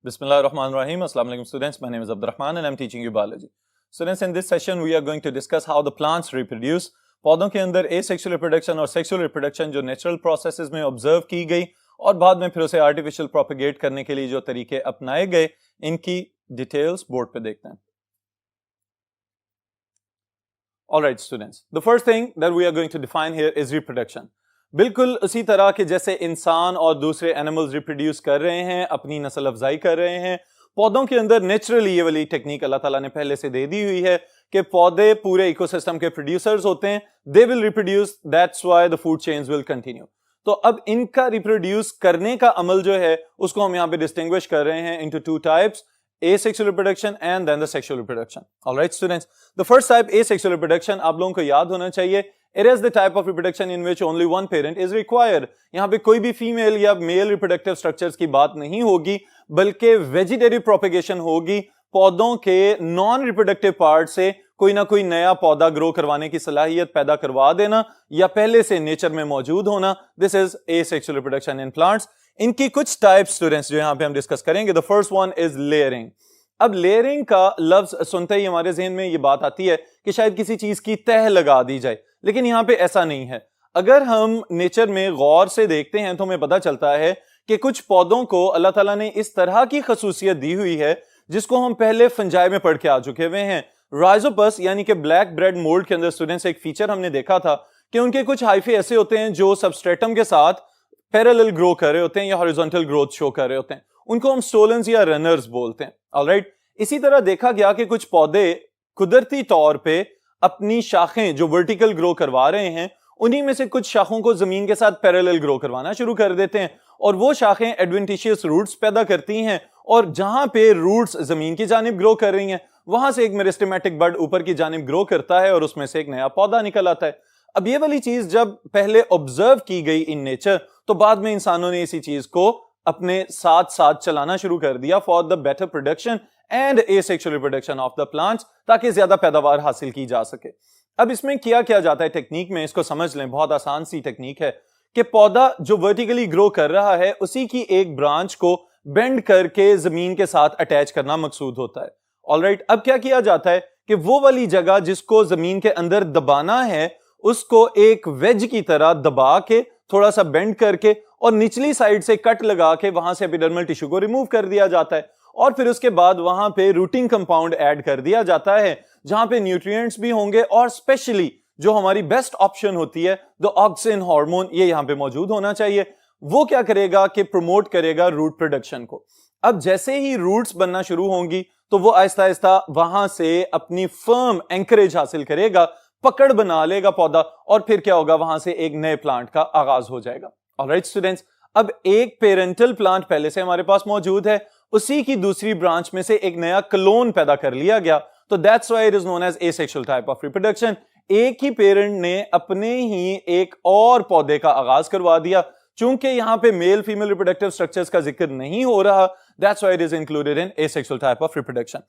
Bismillahirrahmanirrahim. Assalamu alaikum students. My name is Abdurrahman and I'm teaching you biology. Students, in this session we are going to discuss how the plants reproduce. पौधों के अंदर asexual reproduction और sexual reproduction जो natural processes में observe की गई और बाद में फिर उसे artificial propagate करने के लिए जो तरीके अपनाए गए, इनकी details board पे देखते हैं. Alright students, the first thing that we are going to define here is reproduction. बिल्कुल उसी तरह के जैसे इंसान और दूसरे एनिमल्स रिप्रोड्यूस कर रहे हैं, अपनी नस्ल अफजाई कर रहे हैं, पौधों के अंदर नेचुरली ये वाली टेक्निक अल्लाह ताला ने पहले से दे दी हुई है कि पौधे पूरे इकोसिस्टम के प्रोड्यूसर्स होते हैं. They will reproduce, that's why the food chains will continue. तो अब इनका रिप्रोड्यूस करने का अमल जो है उसको हम यहाँ पे डिस्टिंग्विश कर रहे हैं into two types, asexual reproduction and then the sexual reproduction. Alright students, the first type, asexual reproduction, आप लोगों को याद होना चाहिए, it is the type of reproduction in which only one parent is required. यहाँ पे कोई भी फीमेल या मेल रिप्रोडक्टिव स्ट्रक्चर्स की बात नहीं होगी, बल्कि वेजिटेटिव प्रोपेगेशन होगी. पौधों के नॉन रिप्रोडक्टिव पार्ट से कोई ना कोई नया पौधा ग्रो करवाने की सलाहियत पैदा करवा देना या पहले से नेचर में मौजूद होना, this is asexual reproduction in plants. इनकी कुछ टाइप्स स्टूडेंट्स जो यहाँ पे हम डिस्कस करेंगे. The first one is layering. अब लेयरिंग का लफ्ज सुनते ही हमारे जहन में ये बात आती है कि शायद किसी चीज की तह लगा दी जाए, लेकिन यहाँ पे ऐसा नहीं है. अगर हम नेचर में गौर से देखते हैं तो हमें पता चलता है कि कुछ पौधों को अल्लाह ताला ने इस तरह की खसूसियत दी हुई है जिसको हम पहले फंजाई में पढ़ के आ चुके हुए हैं. राइजोपस यानी कि ब्लैक ब्रेड मोल्ड के अंदर स्टूडेंट्स एक फीचर हमने देखा था कि उनके कुछ हाइफे ऐसे होते हैं जो सबस्ट्रेटम के साथ पैरेलल ग्रो कर रहे होते हैं या हॉरिजॉन्टल ग्रोथ शो कर रहे होते हैं. उनको हम स्टोलन्स या रनर्स बोलते हैं. ऑलराइट, इसी तरह देखा गया कि कुछ पौधे कुदरती तौर पे अपनी शाखें जो वर्टिकल ग्रो करवा रहे हैं, उन्हीं में से कुछ शाखों को जमीन के साथ पैरेलल ग्रो करवाना शुरू कर देते हैं और वो शाखें एडवेंटिशियस रूट्स पैदा करती हैं और जहां पे रूट्स जमीन की जानिब ग्रो कर रही हैं वहां से एक मेरिस्टेमेटिक बड ऊपर की जानिब ग्रो करता है और उसमें से एक नया पौधा निकल आता है. अब ये वाली चीज जब पहले ऑब्जर्व की गई इन नेचर, तो बाद में इंसानों ने इसी चीज को अपने साथ साथ चलाना शुरू कर दिया for the better production and asexual reproduction of the plants, ताकि ज्यादा पैदावार हासिल की जा सके. अब इसमें किया क्या जाता है टेक्निक में, इसको समझ लें, बहुत आसान सी टेक्निक है कि पौधा जो वर्टिकली ग्रो कर रहा है उसी की एक ब्रांच को बेंड करके जमीन के साथ अटैच करना मकसूद होता है. ऑलराइट, अब क्या किया जाता है कि वो वाली जगह जिसको जमीन के अंदर दबाना है उसको एक वेज की तरह दबा के थोड़ा सा बेंड करके और निचली साइड से कट लगा के वहां से एपिडर्मल टिश्यू को रिमूव कर दिया जाता है और फिर उसके बाद वहां पे रूटिंग कंपाउंड ऐड कर दिया जाता है जहां पे न्यूट्रिएंट्स भी होंगे और स्पेशली जो हमारी बेस्ट ऑप्शन होती है द ऑक्सिन हार्मोन, ये यहां पे मौजूद होना चाहिए. वो क्या करेगा कि प्रमोट करेगा रूट प्रोडक्शन को. अब जैसे ही रूट्स बनना शुरू होंगी तो वो आहिस्ता आहिस्ता वहां से अपनी फर्म एंकरेज हासिल करेगा, पकड़ बना लेगा पौधा और फिर क्या होगा, वहां से एक नए प्लांट का आगाज हो जाएगा. ऑलराइट स्टूडेंट्स, अब एक पेरेंटल प्लांट पहले से हमारे पास मौजूद है, उसी की दूसरी ब्रांच में से एक नया क्लोन पैदा कर लिया गया, तो that's why it is known as asexual type of reproduction. एक ही पेरेंट ने अपने ही एक और पौधे का आगाज करवा दिया. चूंकि यहां पे मेल फीमेल रिप्रोडक्टिव स्ट्रक्चर्स का जिक्र नहीं हो रहा, that's why it is included in asexual type of reproduction.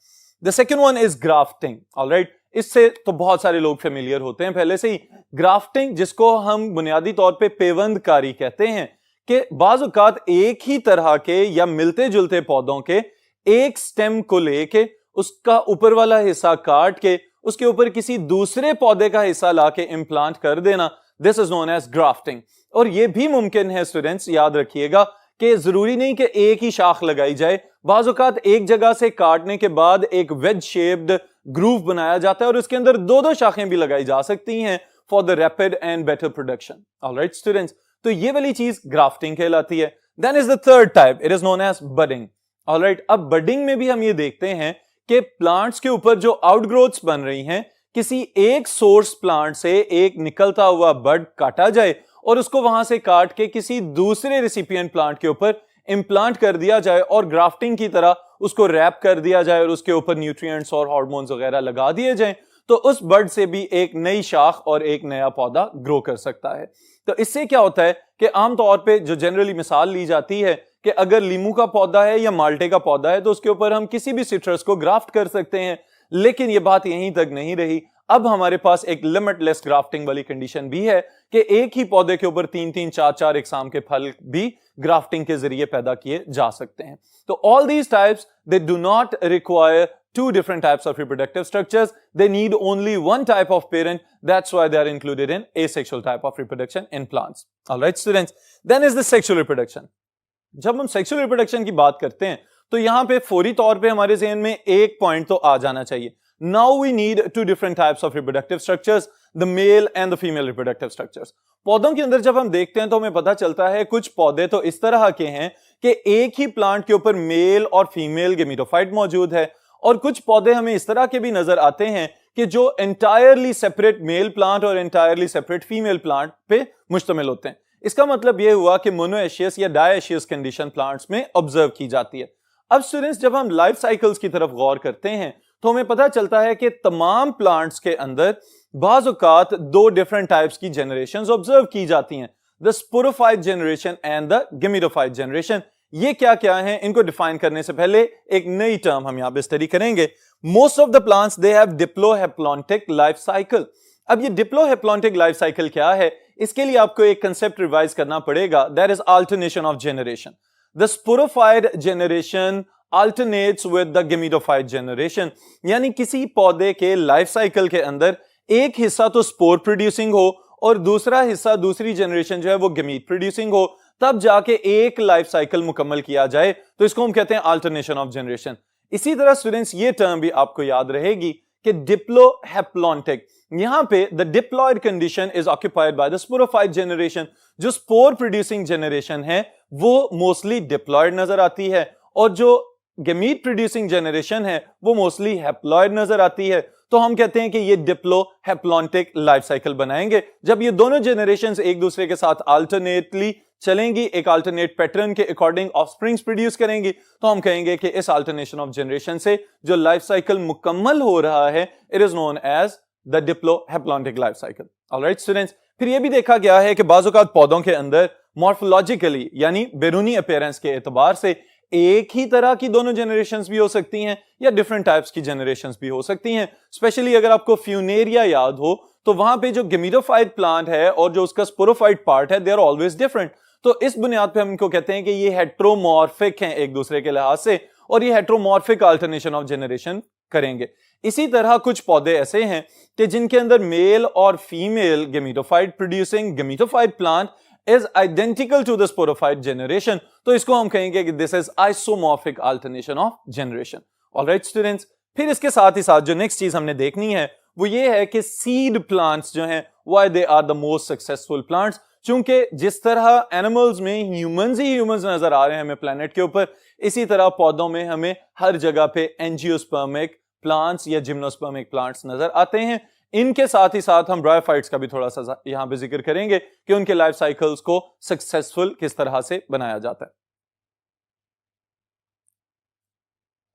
The second one is grafting. Alright, इससे तो बहुत सारे लोग फेमिलियर होते हैं पहले से ही. ग्राफ्टिंग, जिसको हम बुनियादी तौर पे पेवंदकारी कहते हैं, कि बाज़ औक़ात एक ही तरह के या मिलते जुलते पौधों के एक स्टेम को लेके उसका ऊपर वाला हिस्सा काट के उसके ऊपर किसी दूसरे पौधे का हिस्सा लाके इम्प्लांट कर देना, this is known as grafting. और यह भी मुमकिन है स्टूडेंट्स, याद रखिएगा कि जरूरी नहीं कि एक ही शाख लगाई जाए. बाज़ औक़ात एक जगह से काटने के बाद एक वेज शेप्ड ग्रूव बनाया जाता है और उसके अंदर दो दो शाखें भी लगाई जा सकती हैं for the rapid and better production. Alright students, तो ये वाली चीज ग्राफ्टिंग कहलाती है. Then is the third type, it is known as budding. Alright, अब बडिंग में भी हम ये देखते हैं कि प्लांट्स के ऊपर जो आउटग्रोथ्स बन रही हैं, किसी एक सोर्स प्लांट से एक निकलता हुआ बड काटा जाए और उसको वहां से काट के किसी दूसरे रेसिपिएंट प्लांट के ऊपर इम्प्लांट कर दिया जाए और ग्राफ्टिंग की तरह उसको रैप कर दिया जाए और उसके ऊपर न्यूट्रिएंट्स और हार्मोन्स वगैरह लगा दिए जाएं, तो उस बर्ड से भी एक नई शाख और एक नया पौधा ग्रो कर सकता है. तो इससे क्या होता है कि आमतौर पे जो जनरली मिसाल ली जाती है कि अगर लीमू का पौधा है या माल्टे का पौधा है तो उसके ऊपर हम किसी भी सिट्रस को ग्राफ्ट कर सकते हैं. लेकिन ये बात यहीं तक नहीं रही, अब हमारे पास एक लिमिटलेस ग्राफ्टिंग वाली कंडीशन भी है कि एक ही पौधे के ऊपर 3-3, 4-4 इकसाम के फल भी ग्राफ्टिंग के जरिए पैदा किए जा सकते हैं। तो all these types they do not require two different types of reproductive structures. They need only one type of parent. That's why they are included in asexual type of reproduction in plants. All right, students. Then is the sexual reproduction. जब हम sexual reproduction की बात करते हैं तो यहां पे फौरी तौर पे हमारे ज़हन में एक पॉइंट तो आ जाना चाहिए. Now we need two different types of reproductive structures, the male and the female reproductive structures. पौधों के अंदर जब हम देखते हैं तो हमें पता चलता है कुछ पौधे तो इस तरह के हैं कि एक ही प्लांट के ऊपर मेल और फीमेल गेमेटोफाइट मौजूद है, और कुछ पौधे हमें इस तरह के भी नजर आते हैं कि जो एंटायरली सेपरेट मेल प्लांट और एंटायरली सेपरेट फीमेल प्लांट पे मुश्तमिल होते हैं. इसका मतलब यह हुआ कि मोनोएशियस या डायएशियस कंडीशन प्लांट्स में ऑब्जर्व की जाती है. अब स्टूडेंट्स, जब हम लाइफ साइकिल्स की तरफ गौर करते हैं तो हमें पता चलता है कि तमाम प्लांट्स के अंदर बाज़ औक़ात दो डिफरेंट टाइप्स की जनरेशंस ऑब्जर्व की जाती हैं, the sporophyte generation and the gametophyte generation. ये क्या क्या है, इनको डिफाइन करने से पहले एक नई टर्म हम यहां पे स्टडी करेंगे. Most of the plants they have diplohaplontic life cycle. अब ये डिप्लोहेप्लॉन्टिक लाइफ साइकिल क्या है, इसके लिए आपको एक कंसेप्ट रिवाइज करना पड़ेगा, that is alternation of generation. The sporophyte generation alternates with the gametophyte generation, यानी किसी पौधे के लाइफ साइकिल के अंदर एक हिस्सा तो स्पोर प्रोड्यूसिंग हो और दूसरा हिस्सा, दूसरी जनरेशन जो है वो गेमीट प्रोड्यूसिंग हो, तब जाके एक लाइफ साइकिल मुकम्मल किया जाए, तो इसको हम कहते हैं अल्टरनेशन ऑफ जनरेशन. इसी तरह स्टूडेंट्स ये टर्म भी आपको याद रहेगी कि डिप्लोहेप्लॉन्टिक, यहां पे the diploid condition is occupied by the sporophyte generation. जो स्पोर प्रोड्यूसिंग जनरेशन है वो मोस्टली डिप्लॉयड नजर आती है, और जो गेमीट प्रोड्यूसिंग जनरेशन है वो मोस्टली हैप्लॉयड नजर आती है. तो हम कहते हैं कि ये डिप्लोहेप्लॉन्टिक लाइफ साइकिल बनाएंगे. जब ये दोनों जनरेशंस एक दूसरे के साथ अल्टरनेटली चलेंगी, एक अल्टरनेट पैटर्न के अकॉर्डिंग ऑफस्प्रिंग्स प्रोड्यूस करेंगी, तो हम कहेंगे कि इस अल्टरनेशन ऑफ जनरेशन से जो लाइफ साइकिल मुकम्मल हो रहा है, it is known as the diplohaplontic life cycle. Alright students, फिर यह भी देखा गया है कि बाज़ औक़ात पौधों के अंदर मॉर्फोलॉजिकली यानी बैरूनी अपीयरेंस के एतबार से एक ही तरह की दोनों जनरेशंस भी हो सकती हैं या डिफरेंट टाइप्स की जनरेशंस भी हो सकती हैं. स्पेशली अगर आपको फ्यूनेरिया याद हो तो वहां पे जो गेमेटोफाइट प्लांट है और जो उसका स्पोरोफाइट पार्ट है, दे आर ऑलवेज डिफरेंट. तो इस बुनियाद पे हम इनको कहते हैं कि ये हेट्रोमॉर्फिक हैं एक दूसरे के लिहाज से, और ये हेट्रोमॉर्फिक अल्टरनेशन ऑफ जनरेशन करेंगे. इसी तरह कुछ पौधे ऐसे हैं कि जिनके अंदर मेल और female gametophyte producing gametophyte plant is identical to the sporophyte generation, तो इसको हम कहेंगे कि this is isomorphic alternation of generation. Alright students, फिर इसके साथ ही साथ जो नेक्स्ट चीज हमने देखनी है वो ये है कि सीड प्लांट्स जो हैं why they are the most successful plants. चूंकि जिस तरह एनिमल्स में ह्यूमंस ही ह्यूमंस नजर आ रहे हैं हमें प्लेनेट के ऊपर, इसी तरह पौधों में हमें हर जगह पे एंजियोस्पर्मिक प्लांट्स या जिम्नोस्पर्मिक प्लांट्स नजर आते हैं. इनके साथ ही साथ हम ब्रायोफाइट्स का भी थोड़ा सा यहां पे जिक्र करेंगे कि उनके लाइफ साइकिल्स को सक्सेसफुल किस तरह से बनाया जाता है.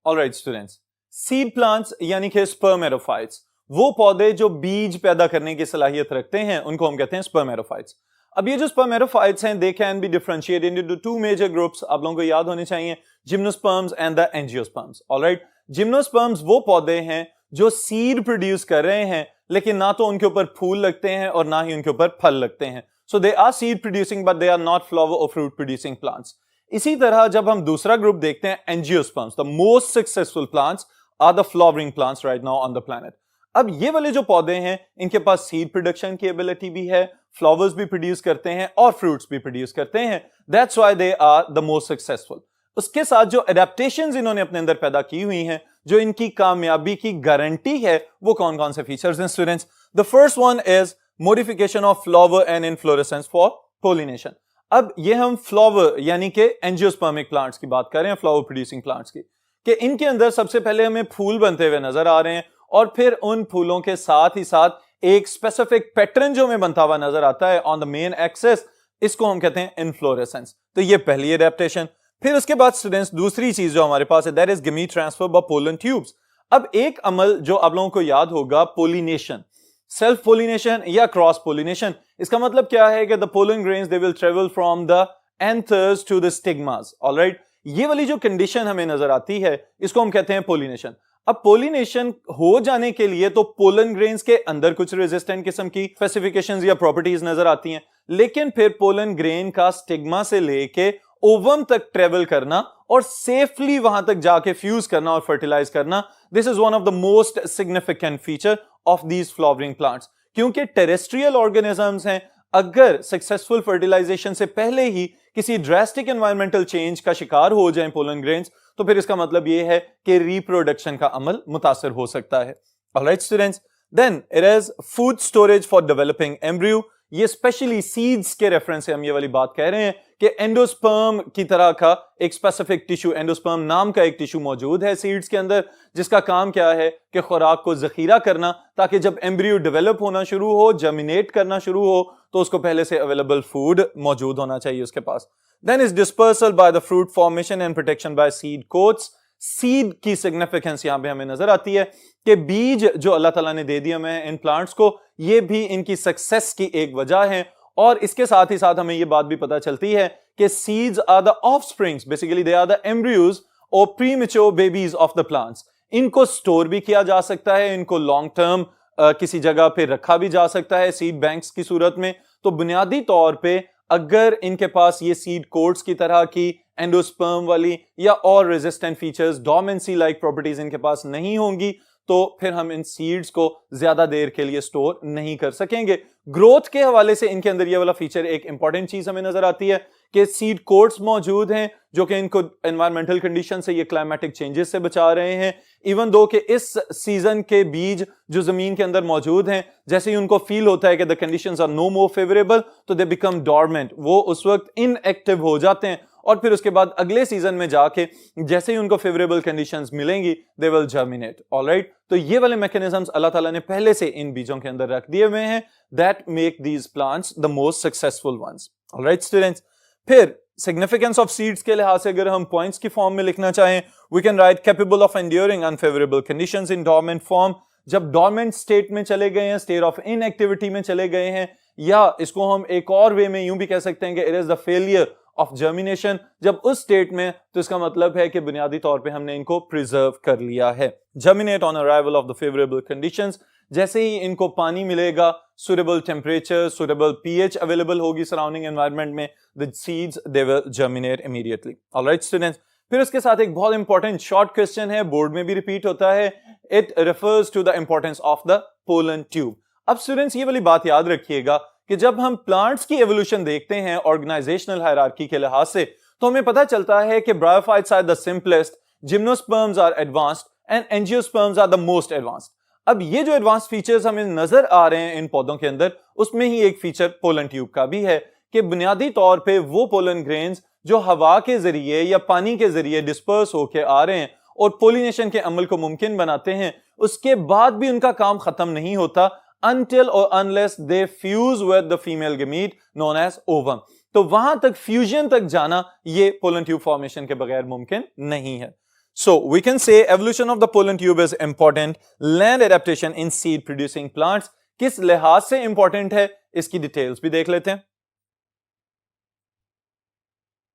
ऑलराइट स्टूडेंट्स, सीड प्लांट्स यानी कि स्पर्मेरोफाइट्स, वो पौधे जो बीज पैदा करने की सलाहियत रखते हैं, उनको हम कहते हैं स्पर्मेरोफाइट्स. अब ये जो स्पर्मेरोफाइट्स हैं, they can be differentiated into two major groups. आप लोगों को याद होने चाहिए, gymnosperms and the angiosperms. Alright, gymnosperms वो पौधे हैं जो सीड प्रोड्यूस कर रहे हैं, लेकिन ना तो उनके ऊपर फूल लगते हैं और ना ही उनके ऊपर फल लगते हैं. So they are seed producing but they are not flower और फ्रूट प्रोड्यूसिंग प्लांट्स. इसी तरह जब हम दूसरा ग्रुप देखते हैं, angiosperms, the most successful plants are the flowering plants right now on the planet. अब ये वाले जो पौधे हैं, इनके पास सीड प्रोडक्शन की एबिलिटी भी है, फ्लावर्स भी प्रोड्यूस करते हैं और फ्रूट्स भी प्रोड्यूस करते हैं. That's why they are the most successful. उसके साथ जो एडेप्टेशंस इन्होंने अपने अंदर पैदा की हुई हैं, जो इनकी कामयाबी की गारंटी है, वो कौन कौन से फीचर्स हैं students? The first one is modification of flower and inflorescence for pollination. अब ये हम फ्लावर यानी कि एंजियोस्पर्मिक प्लांट्स की बात कर रहे हैं, फ्लावर प्रोड्यूसिंग प्लांट्स की, कि इनके अंदर सबसे पहले हमें फूल बनते हुए नजर आ रहे हैं, और फिर उन फूलों के साथ ही साथ एक स्पेसिफिक पैटर्न जो हमें बनता हुआ नजर आता है ऑन द मेन एक्सेस, इसको हम कहते हैं इन्फ्लोरेसेंस. तो ये पहली एडेप्टेशन. फिर उसके बाद स्टूडेंट्स दूसरी चीज जो हमारे पास है, that is gamete transfer by pollen tubes. अब एक अमल जो आप लोगों को याद होगा, पोलिनेशन, सेल्फ पोलिनेशन या क्रॉस पोलिनेशन. इसका मतलब क्या है कि the pollen grains they will travel from the anthers to the stigmas. Alright, ये वाली जो कंडीशन हमें नजर आती है, इसको हम कहते हैं पोलिनेशन. अब पोलिनेशन हो जाने के लिए तो पोलन ग्रेन्स के अंदर कुछ रेजिस्टेंट किस्म की स्पेसिफिकेशंस या प्रॉपर्टीज नजर आती हैं, लेकिन फिर पोलन ग्रेन का स्टिग्मा से लेके ओवम तक ट्रेवल करना और सेफली वहां तक जाके फ्यूज करना और फर्टिलाइज करना, this is one of the most significant feature of these flowering plants. क्योंकि टेरेस्ट्रियल ऑर्गेनिजम्स हैं, अगर सक्सेसफुल फर्टिलाइजेशन से पहले ही किसी ड्रास्टिक एनवायरमेंटल चेंज का शिकार हो जाएं पोलन ग्रेन्स, तो फिर इसका मतलब यह है कि रिप्रोडक्शन का अमल मुतासर हो सकता है। Alright students, then it is food storage for developing embryo. ये स्पेशली सीड्स के रेफरेंस से हम ये वाली बात कह रहे हैं कि एंडोस्पर्म की तरह का एक स्पेसिफिक टिश्यू, एंडोस्पर्म नाम का एक टिश्यू मौजूद है सीड्स के अंदर, जिसका काम क्या है कि खुराक को जखीरा करना, ताकि जब एम्ब्रियो डेवलप होना शुरू हो, जर्मिनेट करना शुरू हो, तो उसको पहले से अवेलेबल फूड मौजूद होना चाहिए उसके पास। Then is dispersal by the fruit formation and protection by seed coats. Seed की सिग्निफिकेंस यहां पे हमें नजर आती है कि बीज जो अल्लाह ताला ने दे दिया हमें इन प्लांट्स को, ये भी इनकी सक्सेस की एक वजह है। और इसके साथ ही साथ हमें ये बात भी पता चलती है कि seeds are the offsprings, basically they are the embryos और premature babies of the plants. इनको स्टोर भी किया जा सकता है, इनको लॉन्ग टर्म किसी जगह पे रखा भी जा सकता है सीड बैंक्स की सूरत में। तो बुनियादी तौर पे अगर इनके पास ये सीड कोट्स की तरह की एंडोस्पर्म वाली या और resistant features, dormancy like properties इनके पास नहीं होंगी, तो फिर हम इन सीड्स को ज्यादा देर के लिए स्टोर नहीं कर सकेंगे। ग्रोथ के हवाले से इनके अंदर ये वाला फीचर, एक इंपॉर्टेंट चीज हमें नजर आती है कि सीड कोट्स मौजूद हैं जो कि इनको एनवायरमेंटल कंडीशन से, ये क्लाइमेटिक चेंजेस से बचा रहे हैं। इवन दो कि इस सीजन के बीज जो जमीन के अंदर मौजूद हैं, जैसे ही उनको फील होता है कि the conditions are no more favourable, तो दे बिकम डॉर्मेंट, वो उस वक्त इनएक्टिव हो जाते हैं और फिर उसके बाद अगले सीजन में जाके जैसे ही उनको फेवरेबल कंडीशंस मिलेंगी, दे विल जर्मिनेट। ऑलराइट, तो ये वाले मैकेनिज्म्स अल्लाह ताला ने पहले से इन बीजों के अंदर रख दिए हुए हैं, that make these plants the most successful ones. Alright students, फिर सिग्निफिकेंस ऑफ सीड्स के लिहाज से अगर हम पॉइंट्स की फॉर्म में लिखना चाहें, we can write capable of enduring unfavourable conditions in dormant form. जब डोरमेंट स्टेट में चले गए हैं, स्टेट ऑफ इनएक्टिविटी में चले गए हैं, या इसको हम एक और वे में यूं भी कह सकते हैं कि it is the failure of germination, जब उस स्टेट में, तो इसका मतलब है कि बुनियादी तौर पे हमने इनको प्रिजर्व कर लिया है। Germinate on arrival of the favourable conditions, जैसे ही इनको पानी मिलेगा, suitable temperature, suitable pH available होगी सराउंडिंग एनवायरनमेंट में, the seeds they will germinate immediately. Alright students, फिर उसके साथ एक बहुत इंपॉर्टेंट शॉर्ट क्वेश्चन है, बोर्ड में भी रिपीट होता है, it refers to the importance of the pollen tube. अब स्टूडेंट्स ये वाली बात याद रखिएगा कि जब हम प्लांट्स की एवोल्यूशन देखते हैं ऑर्गेनाइजेशनल हायरार्की के लिहाज से, तो हमें पता चलता है कि bryophytes are the simplest, gymnosperms are advanced and angiosperms are the most advanced. अब ये जो एडवांस्ड फीचर्स हमें नजर आ रहे हैं इन पौधों के अंदर, उसमें ही एक फीचर पोलन ट्यूब का भी है कि बुनियादी तौर पे वो पोलन ग्रेन्स जो हवा के जरिए या पानी के जरिए डिस्पर्स होके आ रहे हैं और पोलिनेशन के अमल को मुमकिन बनाते हैं, उसके बाद भी उनका काम खत्म नहीं होता until or unless they fuse with the female gamete known as ovum। तो वहां तक फ्यूजन तक जाना ये पोलन ट्यूब फॉर्मेशन के बगैर मुमकिन नहीं है। So we can say evolution of the pollen tube is important, land adaptation in seed producing plants। किस लिहाज से इंपॉर्टेंट है इसकी डिटेल्स भी देख लेते हैं।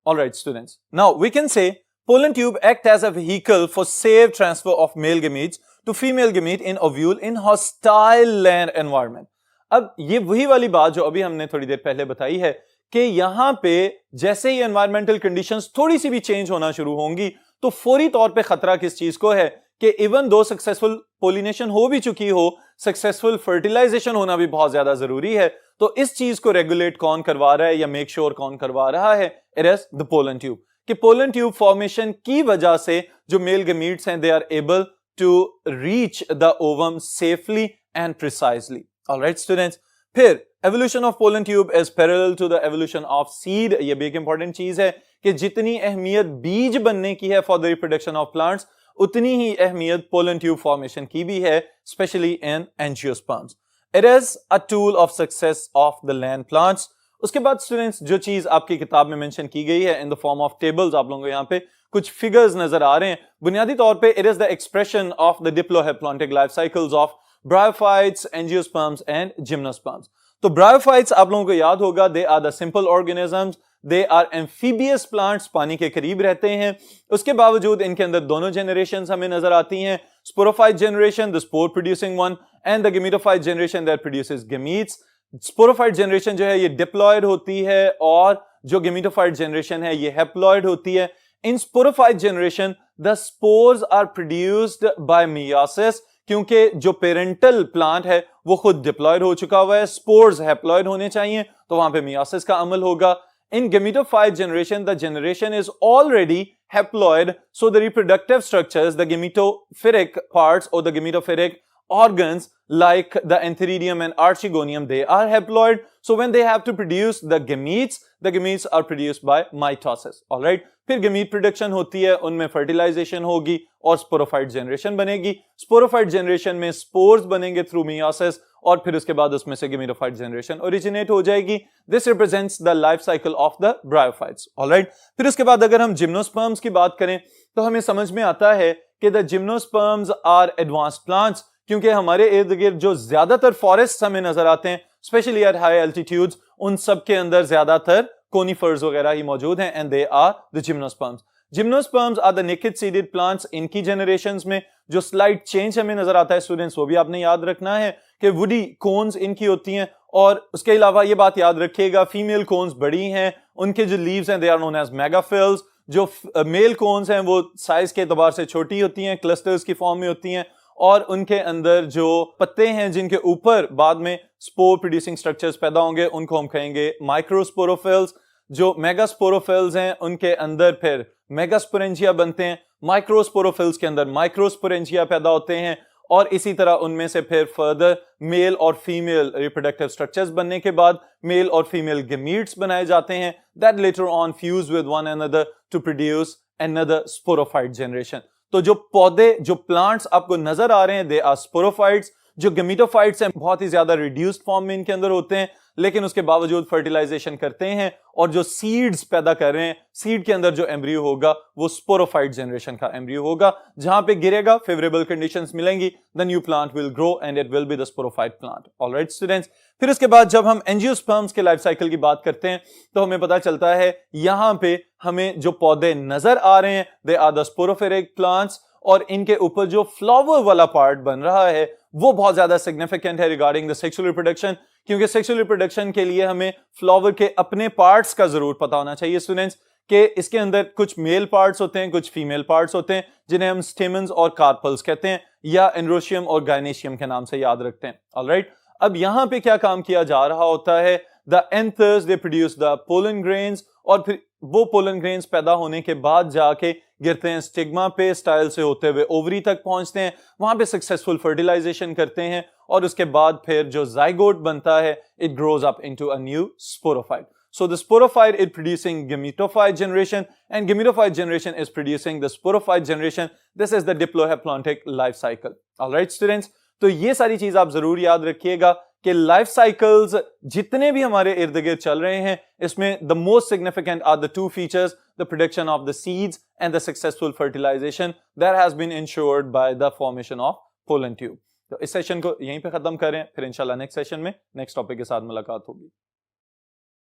Alright students, now we can say pollen tube act as a vehicle for safe transfer of male gametes to female gamete in ovule in hostile land environment। अब ये वही वाली बात जो अभी हमने थोड़ी देर पहले बताई है कि यहां पे जैसे ही एनवायरमेंटल कंडीशंस थोड़ी सी भी चेंज होना शुरू होंगी, तो फौरी तौर पे खतरा किस चीज को है कि इवन दो सक्सेसफुल पोलिनेशन हो भी चुकी हो, सक्सेसफुल फर्टिलाइजेशन होना भी बहुत ज्यादा जरूरी है। तो इस चीज को रेगुलेट कौन करवा रहा है या मेक श्योर कौन करवा रहा है? It is the pollen tube. कि पोलन ट्यूब फॉर्मेशन की वजह से जो मेल गमीट्स हैं, they are able to reach the ovum safely and precisely। Alright students, फिर evolution of pollen tube is parallel to the evolution of seed। ये भी एक important चीज है कि जितनी अहमियत बीज बनने की है for the reproduction of plants, उतनी ही अहमियत pollen tube formation की भी है, especially in angiosperms। It is a tool of success of the land plants। उसके बाद स्टूडेंट्स जो चीज आपकी किताब में मेंशन की गई है in the form of tables, आप लोगों को यहाँ पे कुछ फिगर्स नजर आ रहे हैं। बुनियादी तौर पे it is the expression of the diplohaplontic life cycles of bryophytes, angiosperms and gymnosperms. तो ब्रायोफाइट्स आप लोगों को याद होगा, they are the simple organisms, they are amphibious plants, पानी के करीब रहते हैं। उसके बावजूद इनके अंदर दोनों जनरेशंस हमें नजर आती हैं। Sporophyte generation, the spore producing one, and the gametophyte generation that produces gametes. Sporophyte generation जो है ये diploid होती है और जो gametophyte generation है ये haploid होती है. In sporophyte generation, the spores are produced by meiosis क्योंकि जो पेरेंटल प्लांट है वो खुद डिप्लॉयड हो चुका हुआ है, स्पोर्स हैप्लॉयड होने चाहिए तो वहां पे मियोसिस का अमल होगा. In gametophyte generation, the generation is already haploid, so the reproductive structures, the gametophoric parts or the gametophoric organs like the antheridium and archegonium, they are haploid. So when they have to produce the gametes are produced by mitosis. All right. फिर gamete production होती है, उनमें fertilisation होगी और sporophyte generation बनेगी. Sporophyte generation में spores बनेंगे through meiosis और फिर उसके बाद उसमें से गमीटोफाइट जनरेशन ओरिजिनेट हो जाएगी. This represents the life cycle of the bryophytes. Alright. फिर उसके बाद अगर हम जिम्नोस्पर्म्स की बात करें तो हमें समझ में आता है कि the gymnosperms are advanced plants क्योंकि हमारे इर्द गिर्द जो ज्यादातर फॉरेस्ट हमें नजर आते हैं स्पेशली एट हाई एल्टीट्यूड्स, उन सब के अंदर ज्यादातर कोनिफर्स वगैरह ही मौजूद हैं and they are the gymnosperms. Gymnosperms are the naked seeded plants. इनकी जनरेशंस में जो स्लाइड चेंज हमें नजर आता है स्टूडेंट्स वो भी आपने याद रखना है कि वुडी कोन्स इनकी होती हैं और उसके अलावा ये बात याद रखिएगा फीमेल कोन्स बड़ी हैं, उनके जो लीव्स हैं दे आर नोन एज मेगाफिल्स. जो मेल कोन्स हैं वो साइज के एतबार से छोटी होती हैं, क्लस्टर्स की फॉर्म में होती हैं और उनके अंदर जो पत्ते हैं जिनके ऊपर बाद में स्पोर प्रोड्यूसिंग स्ट्रक्चर्स पैदा होंगे उनको हम कहेंगे माइक्रोस्पोरोफिल्स. जो मेगास्पोरोफिल्स हैं उनके अंदर फिर मेगास्पोरेंजिया बनते हैं, माइक्रोस्पोरोफिल्स के अंदर माइक्रोस्पोरेंजिया पैदा होते हैं और इसी तरह उनमें से फिर फर्दर मेल और फीमेल रिप्रोडक्टिव स्ट्रक्चर्स बनने के बाद मेल और फीमेल गेमीट्स बनाए जाते हैं that later on fuse with one another to produce another sporophyte generation. तो जो पौधे जो प्लांट्स आपको नजर आ रहे हैं दे आर स्पोरोफाइट्स. जो गेमिटोफाइट्स हैं बहुत ही ज्यादा रिड्यूस्ड फॉर्म में इनके अंदर होते हैं लेकिन उसके बावजूद फर्टिलाइजेशन करते हैं और जो सीड्स पैदा कर रहे हैं सीड के अंदर जो एम्ब्रियो होगा वो स्पोरोफाइट जनरेशन का एम्ब्रियो होगा. जहां पे गिरेगा फेवरेबल कंडीशंस मिलेंगी the new plant will grow and it will be the sporophyte plant. Alright students. फिर उसके बाद जब हम एंजियोस्पर्म्स के लाइफ साइकिल की बात करते हैं तो हमें पता चलता है यहां पे हमें जो पौधे नजर आ रहे हैं दे आर द स्पोरोफेरिक प्लांट्स और इनके ऊपर जो फ्लावर वाला पार्ट बन रहा है वो बहुत ज्यादा सिग्निफिकेंट है रिगार्डिंग द सेक्सुअल रिप्रोडक्शन क्योंकि सेक्सुअल रिप्रोडक्शन के लिए हमें फ्लावर के अपने पार्ट्स का जरूर पता होना चाहिए स्टूडेंट्स कि इसके अंदर कुछ मेल पार्ट्स होते हैं, कुछ फीमेल पार्ट्स होते हैं जिन्हें हम स्टेमन्स और कार्पल्स कहते हैं या एंड्रोशियम और गायनेशियम के नाम से याद रखते हैं. ऑलराइट. अब यहां पे क्या काम किया जा रहा होता है the anthers they produce the pollen grains और फिर वो पोलन ग्रेन्स पैदा होने के बाद जाके गिरते हैं स्टिग्मा पे, स्टाइल से होते हुए ओवरी तक पहुंचते हैं, वहां पे सक्सेसफुल फर्टिलाइजेशन करते हैं और उसके बाद फिर जो जाइगोट बनता है it grows up into a new sporophyte. So the sporophyte is producing gametophyte generation and gametophyte generation is producing the sporophyte generation. This is the diplohaplontic life cycle. All right students. तो ये सारी चीज आप जरूर याद रखिएगा कि life cycles जितने भी हमारे इर्द गिर्द चल रहे हैं इसमें the most significant are the two features the production of the seeds and the successful fertilisation that has been insured by the formation of pollen tube. तो इस सेशन को यहीं पे खत्म करें फिर इंशाल्लाह नेक्स्ट सेशन में नेक्स्ट टॉपिक के साथ मुलाकात होगी.